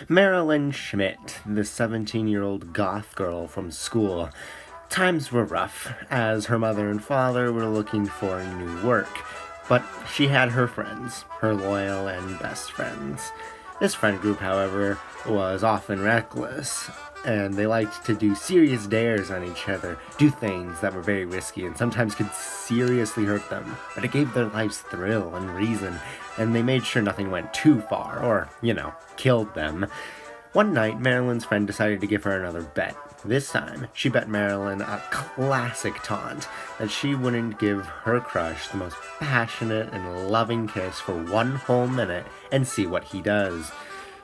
Marilyn Schmidt, the 17-year-old goth girl from school. Times were rough, as her mother and father were looking for new work. But she had her friends, her loyal and best friends. This friend group, however, was often reckless, and they liked to do serious dares on each other, do things that were very risky and sometimes could seriously hurt them, but it gave their lives thrill and reason, and they made sure nothing went too far, or, killed them. One night, Marilyn's friend decided to give her another bet. This time, she bet Marilyn a classic taunt that she wouldn't give her crush the most passionate and loving kiss for one whole minute and see what he does.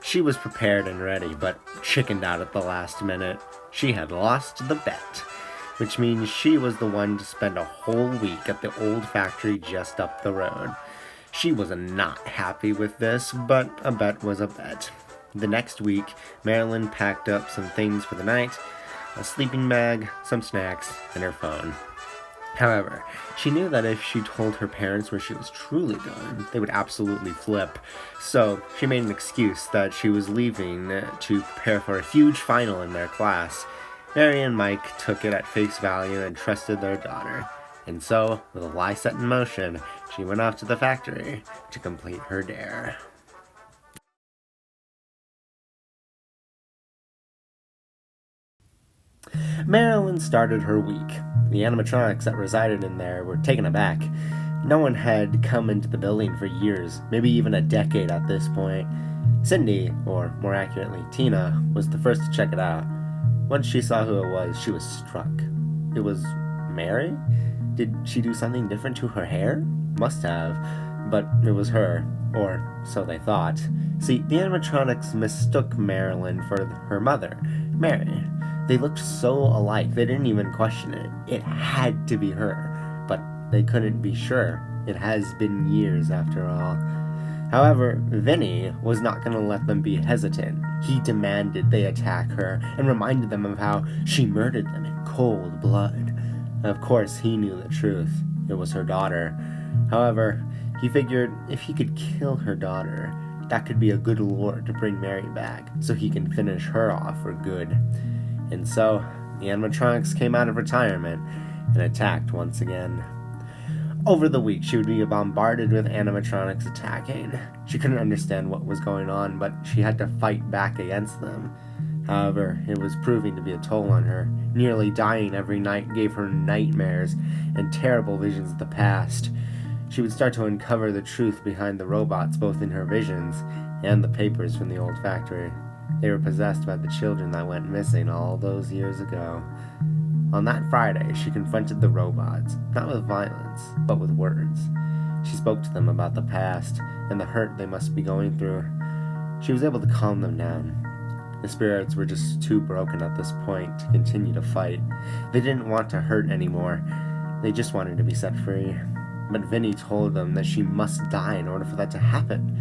She was prepared and ready, but chickened out at the last minute. She had lost the bet, which means she was the one to spend a whole week at the old factory just up the road. She was not happy with this, but a bet was a bet. The next week, Marilyn packed up some things for the night, a sleeping bag, some snacks, and her phone. However, she knew that if she told her parents where she was truly going, they would absolutely flip. So she made an excuse that she was leaving to prepare for a huge final in their class. Mary and Mike took it at face value and trusted their daughter. And so, with a lie set in motion, she went off to the factory to complete her dare. Marilyn started her week. The animatronics that resided in there were taken aback. No one had come into the building for years, maybe even a decade at this point. Cindy, or more accurately, Tina, was the first to check it out. Once she saw who it was, she was struck. It was Mary? Did she do something different to her hair? Must have, but it was her, or so they thought. See, the animatronics mistook Marilyn for her mother, Mary. They looked so alike, they didn't even question it. It had to be her, but they couldn't be sure. It has been years after all. However, Vinny was not going to let them be hesitant. He demanded they attack her and reminded them of how she murdered them in cold blood. Of course, he knew the truth. It was her daughter. However, he figured if he could kill her daughter, that could be a good lure to bring Mary back, so he can finish her off for good. And so, the animatronics came out of retirement and attacked once again. Over the week, she would be bombarded with animatronics attacking. She couldn't understand what was going on, but she had to fight back against them. However, it was proving to be a toll on her. Nearly dying every night gave her nightmares and terrible visions of the past. She would start to uncover the truth behind the robots, both in her visions and the papers from the old factory. They were possessed by the children that went missing all those years ago. On that Friday, she confronted the robots, not with violence, but with words. She spoke to them about the past and the hurt they must be going through. She was able to calm them down. The spirits were just too broken at this point to continue to fight. They didn't want to hurt anymore. They just wanted to be set free. But Vinny told them that she must die in order for that to happen.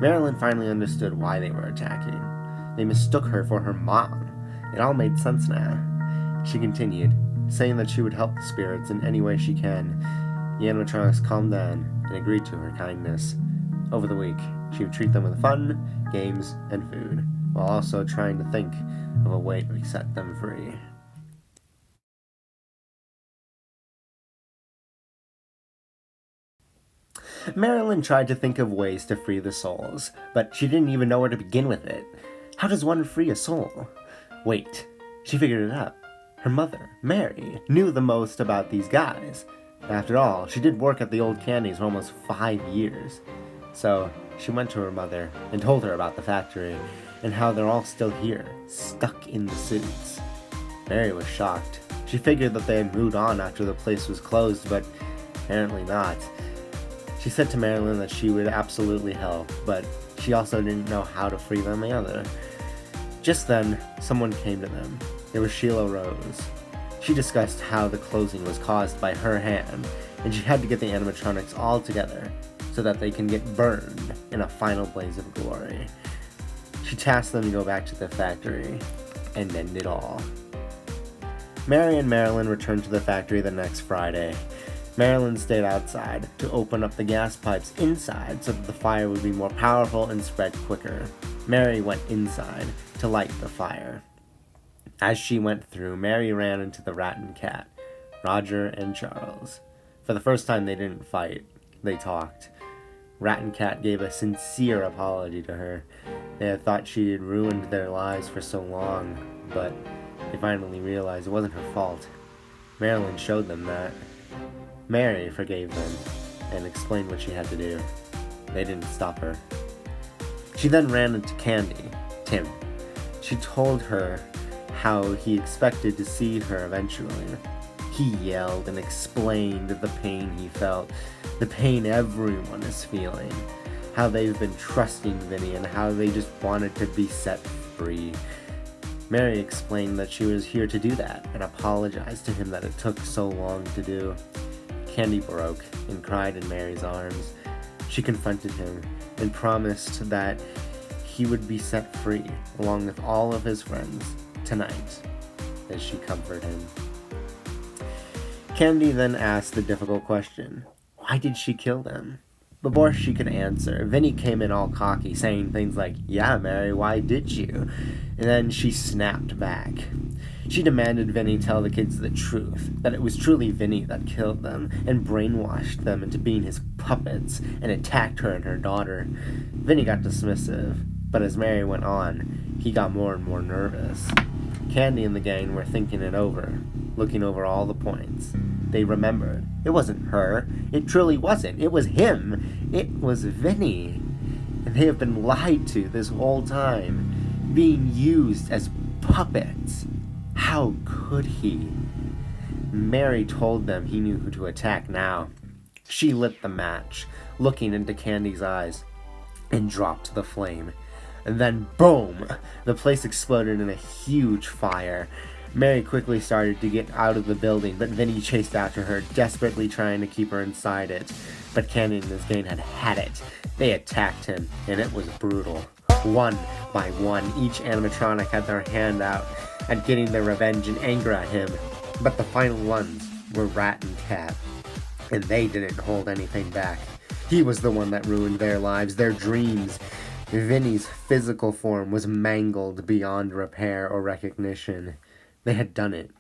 Marilyn finally understood why they were attacking. They mistook her for her mom. It all made sense now. She continued, saying that she would help the spirits in any way she can. The animatronics calmed down and agreed to her kindness. Over the week, she would treat them with fun, games, and food, while also trying to think of a way to set them free. Marilyn tried to think of ways to free the souls, but she didn't even know where to begin with it. How does one free a soul? Wait, she figured it out. Her mother, Mary, knew the most about these guys. After all, she did work at the old candies for almost 5 years. So she went to her mother and told her about the factory and how they're all still here, stuck in the suits. Mary was shocked. She figured that they had moved on after the place was closed, but apparently not. She said to Marilyn that she would absolutely help, but she also didn't know how to free them either. Just then, someone came to them. It was Sheila Rose. She discussed how the closing was caused by her hand, and she had to get the animatronics all together so that they can get burned in a final blaze of glory. She tasked them to go back to the factory and end it all. Mary and Marilyn returned to the factory the next Friday. Marilyn stayed outside to open up the gas pipes inside so that the fire would be more powerful and spread quicker. Mary went inside to light the fire. As she went through, Mary ran into the rat and cat, Roger and Charles. For the first time, they didn't fight. They talked. Rat and Cat gave a sincere apology to her. They had thought she had ruined their lives for so long, but they finally realized it wasn't her fault. Marilyn showed them that. Mary forgave them and explained what she had to do. They didn't stop her. She then ran into Candy, Tim. She told her how he expected to see her eventually. He yelled and explained the pain he felt, the pain everyone is feeling, how they've been trusting Vinny and how they just wanted to be set free. Mary explained that she was here to do that and apologized to him that it took so long to do. Candy broke and cried in Mary's arms. She confronted him and promised that he would be set free along with all of his friends tonight as she comforted him. Candy then asked the difficult question, why did she kill them? Before she could answer, Vinny came in all cocky, saying things like, yeah, Mary, why did you? And then she snapped back. She demanded Vinny tell the kids the truth, that it was truly Vinny that killed them and brainwashed them into being his puppets and attacked her and her daughter. Vinny got dismissive, but as Mary went on, he got more and more nervous. Candy and the gang were thinking it over, looking over all the points. They remembered. It wasn't her. It truly wasn't. It was him. It was Vinny. And they have been lied to this whole time, being used as puppets. How could he? Mary told them he knew who to attack now. She lit the match, looking into Candy's eyes, and dropped the flame. And then, boom! The place exploded in a huge fire. Mary quickly started to get out of the building, but Vinny chased after her, desperately trying to keep her inside it. But Candy and his gang had it. They attacked him, and it was brutal. One by one, each animatronic had their hand out at getting their revenge and anger at him. But the final ones were Rat and Cat, and they didn't hold anything back. He was the one that ruined their lives, their dreams. Vinny's physical form was mangled beyond repair or recognition. They had done it.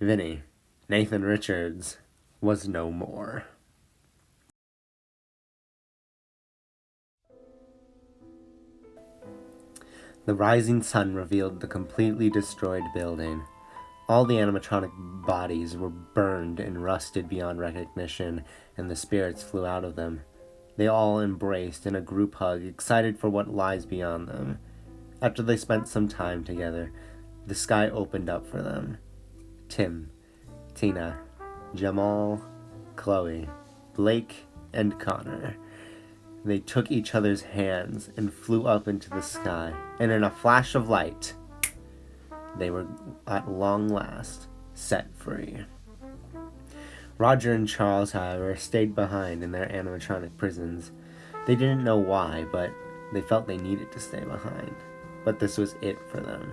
Vinny, Nathan Richards, was no more. The rising sun revealed the completely destroyed building. All the animatronic bodies were burned and rusted beyond recognition, and the spirits flew out of them. They all embraced in a group hug, excited for what lies beyond them. After they spent some time together, the sky opened up for them. Tim, Tina, Jamal, Chloe, Blake, and Connor. They took each other's hands and flew up into the sky, and in a flash of light, they were at long last set free. Roger and Charles, however, stayed behind in their animatronic prisons. They didn't know why, but they felt they needed to stay behind. But this was it for them.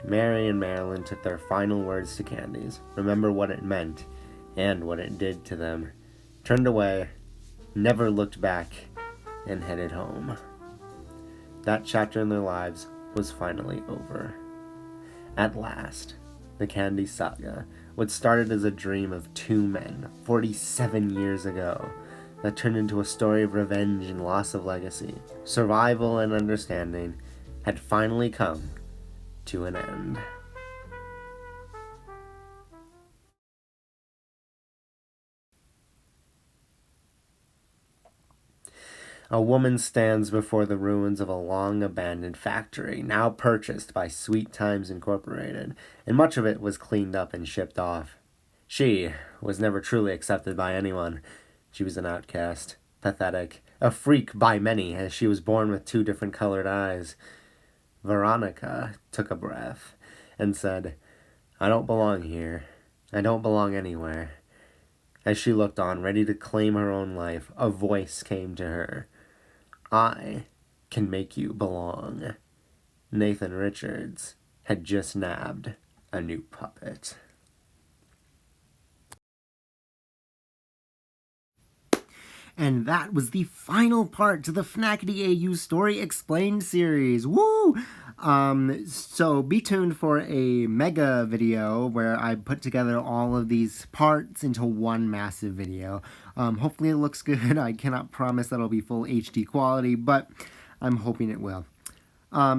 Mary and Marilyn took their final words to Candy's, remember what it meant and what it did to them, turned away, never looked back, and headed home. That chapter in their lives was finally over. At last, the Candy Saga, what started as a dream of two men 47 years ago, that turned into a story of revenge and loss of legacy, survival and understanding, had finally come to an end. A woman stands before the ruins of a long-abandoned factory, now purchased by Sweet Times Incorporated, and much of it was cleaned up and shipped off. She was never truly accepted by anyone. She was an outcast, pathetic, a freak by many, as she was born with two different colored eyes. Veronica took a breath and said, "I don't belong here. I don't belong anywhere." As she looked on, ready to claim her own life, a voice came to her. "I can make you belong." Nathan Richards had just nabbed a new puppet. And that was the final part to the FNACITY AU Story Explained series. Woo! So be tuned for a mega video where I put together all of these parts into one massive video. Hopefully it looks good. I cannot promise that it'll be full HD quality, but I'm hoping it will.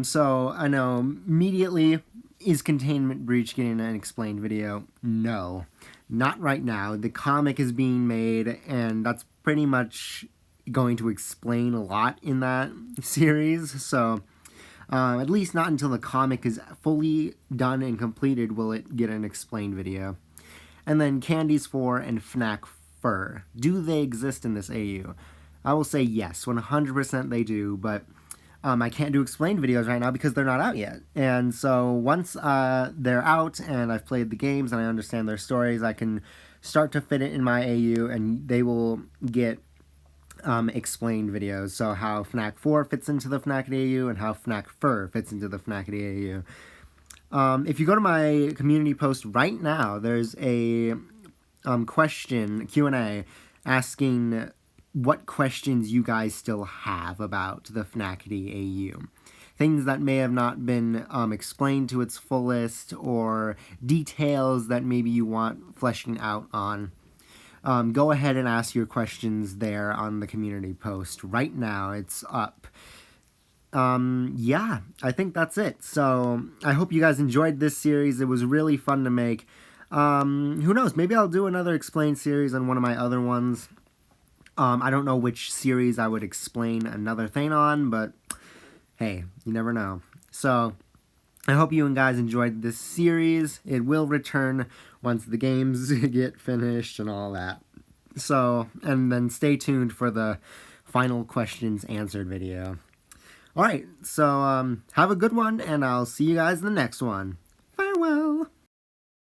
So I know immediately, is Containment Breach getting an explained video? No, not right now. The comic is being made, and that's pretty much going to explain a lot in that series. So at least not until the comic is fully done and completed will it get an explained video. And then Candies 4 and FNAC Fur. Do they exist in this AU? I will say yes, 100% they do, but I can't do explained videos right now because they're not out yet. And so once they're out and I've played the games and I understand their stories, I can start to fit it in my AU and they will get explained videos. So how FNAC 4 fits into the FNACITY AU and how FNAC Fur fits into the FNACITY AU. If you go to my community post right now, there's a question, Q&A, asking what questions you guys still have about the FNACITY AU. Things that may have not been explained to its fullest, or details that maybe you want fleshing out on. Go ahead and ask your questions there on the community post. Right now, it's up. Yeah, I think that's it. So, I hope you guys enjoyed this series. It was really fun to make. Who knows, maybe I'll do another explained series on one of my other ones. I don't know which series I would explain another thing on, but hey, you never know. So, I hope you guys enjoyed this series. It will return once the games get finished and all that. So, and then stay tuned for the final questions answered video. Alright, so have a good one, and I'll see you guys in the next one. Farewell!